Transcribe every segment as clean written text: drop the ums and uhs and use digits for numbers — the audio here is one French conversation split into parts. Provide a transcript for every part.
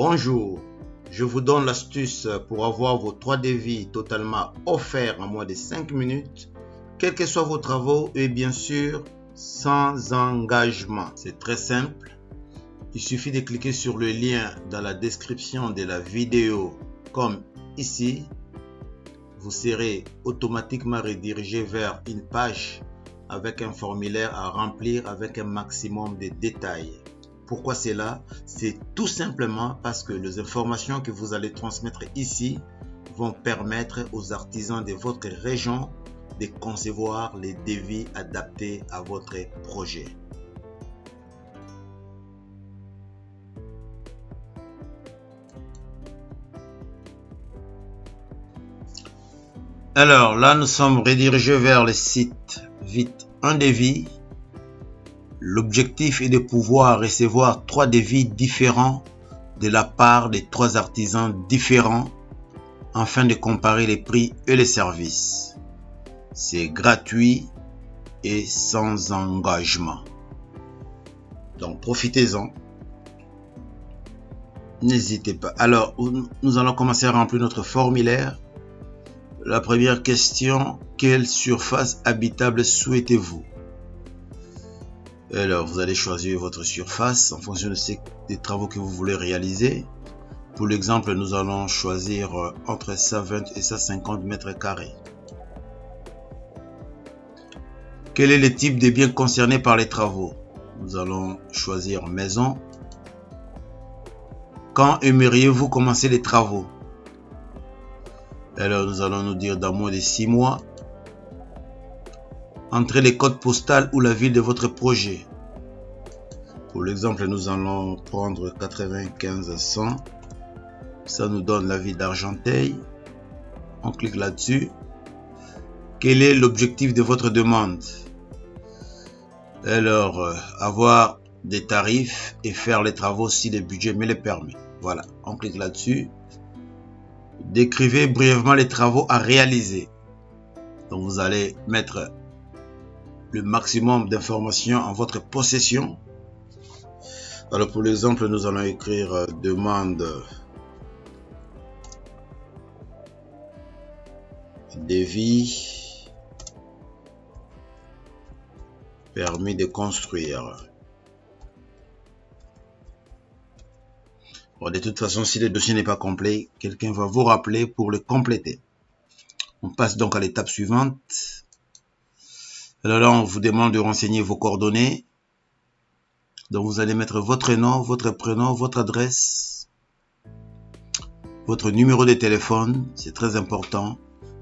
Bonjour, je vous donne l'astuce pour avoir vos 3 devis totalement offerts en moins de 5 minutes, quels que soient vos travaux et bien sûr sans engagement. C'est très simple, il suffit de cliquer sur le lien dans la description de la vidéo comme ici. Vous serez automatiquement redirigé vers une page avec un formulaire à remplir avec un maximum de détails. Pourquoi cela? C'est tout simplement parce que les informations que vous allez transmettre ici vont permettre aux artisans de votre région de concevoir les devis adaptés à votre projet. Alors là, nous sommes redirigés vers le site Vite un devis. L'objectif est de pouvoir recevoir 3 devis différents de la part de 3 artisans différents afin de comparer les prix et les services. C'est gratuit et sans engagement. Donc profitez-en. N'hésitez pas. Alors, nous allons commencer à remplir notre formulaire. La première question, quelle surface habitable souhaitez-vous? Alors, vous allez choisir votre surface en fonction des travaux que vous voulez réaliser. Pour l'exemple, nous allons choisir entre 120 et 150 mètres carrés. Quel est le type de biens concernés par les travaux? Nous allons choisir maison. Quand aimeriez-vous commencer les travaux? Alors, nous allons nous dire dans moins de 6 mois. Entrez les codes postaux ou la ville de votre projet. Pour l'exemple, nous allons prendre 95 100. Ça nous donne la ville d'Argenteuil. On clique là-dessus. Quel est l'objectif de votre demande? Alors, avoir des tarifs et faire les travaux si le budget me le permet. Voilà, on clique là-dessus. Décrivez brièvement les travaux à réaliser. Donc, vous allez mettre le maximum d'informations en votre possession. Alors pour l'exemple, nous allons écrire demande devis permis de construire. Bon, de toute façon, si le dossier n'est pas complet, quelqu'un va vous rappeler pour le compléter. On passe donc à l'étape suivante. Alors là, on vous demande de renseigner vos coordonnées. Donc, vous allez mettre votre nom, votre prénom, votre adresse, votre numéro de téléphone. C'est très important.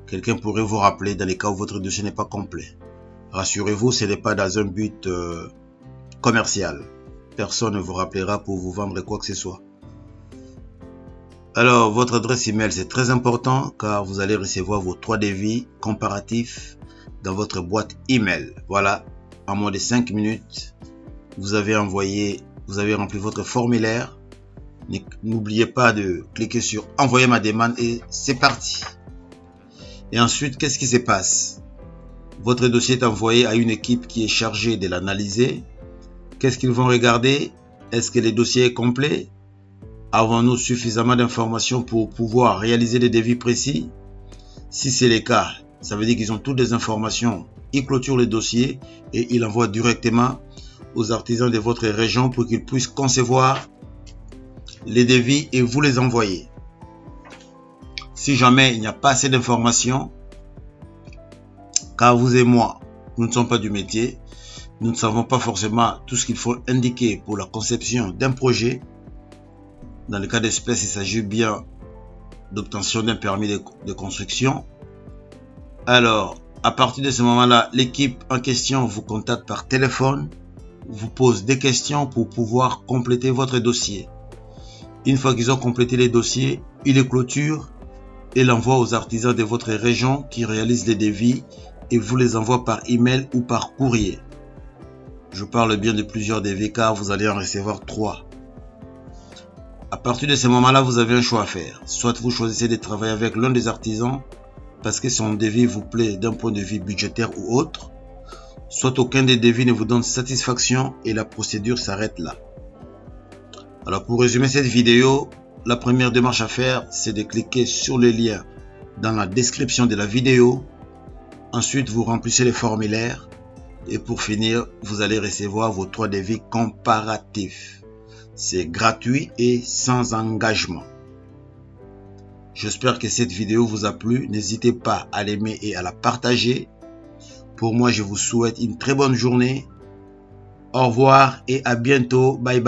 Quelqu'un pourrait vous rappeler dans les cas où votre dossier n'est pas complet. Rassurez-vous, ce n'est pas dans un but commercial. Personne ne vous rappellera pour vous vendre quoi que ce soit. Alors, votre adresse email, c'est très important car vous allez recevoir vos 3 devis comparatifs dans votre boîte email. Voilà, en moins de 5 minutes, vous avez rempli votre formulaire. N'oubliez pas de cliquer sur envoyer ma demande et c'est parti. Et ensuite, qu'est-ce qui se passe? Votre dossier est envoyé à une équipe qui est chargée de l'analyser. Qu'est-ce qu'ils vont regarder? Est-ce que le dossier est complet? Avons-nous suffisamment d'informations pour pouvoir réaliser des devis précis? Si c'est le cas, ça veut dire qu'ils ont toutes les informations. Ils clôturent le dossier et ils l'envoient directement aux artisans de votre région pour qu'ils puissent concevoir les devis et vous les envoyer. Si jamais il n'y a pas assez d'informations, car vous et moi, nous ne sommes pas du métier, nous ne savons pas forcément tout ce qu'il faut indiquer pour la conception d'un projet. Dans le cas d'espèce, il s'agit bien d'obtention d'un permis de construction. Alors, à partir de ce moment-là, l'équipe en question vous contacte par téléphone, vous pose des questions pour pouvoir compléter votre dossier. Une fois qu'ils ont complété les dossiers, ils les clôturent et l'envoient aux artisans de votre région qui réalisent les devis et vous les envoient par email ou par courrier. Je parle bien de plusieurs devis car vous allez en recevoir 3. À partir de ce moment-là, vous avez un choix à faire. Soit vous choisissez de travailler avec l'un des artisans parce que son devis vous plaît d'un point de vue budgétaire ou autre, soit aucun des devis ne vous donne satisfaction et la procédure s'arrête là. Alors pour résumer cette vidéo, la première démarche à faire, c'est de cliquer sur le lien dans la description de la vidéo. Ensuite, vous remplissez les formulaires. Et pour finir, vous allez recevoir vos 3 devis comparatifs. C'est gratuit et sans engagement. J'espère que cette vidéo vous a plu. N'hésitez pas à l'aimer et à la partager. Pour moi, je vous souhaite une très bonne journée. Au revoir et à bientôt. Bye bye.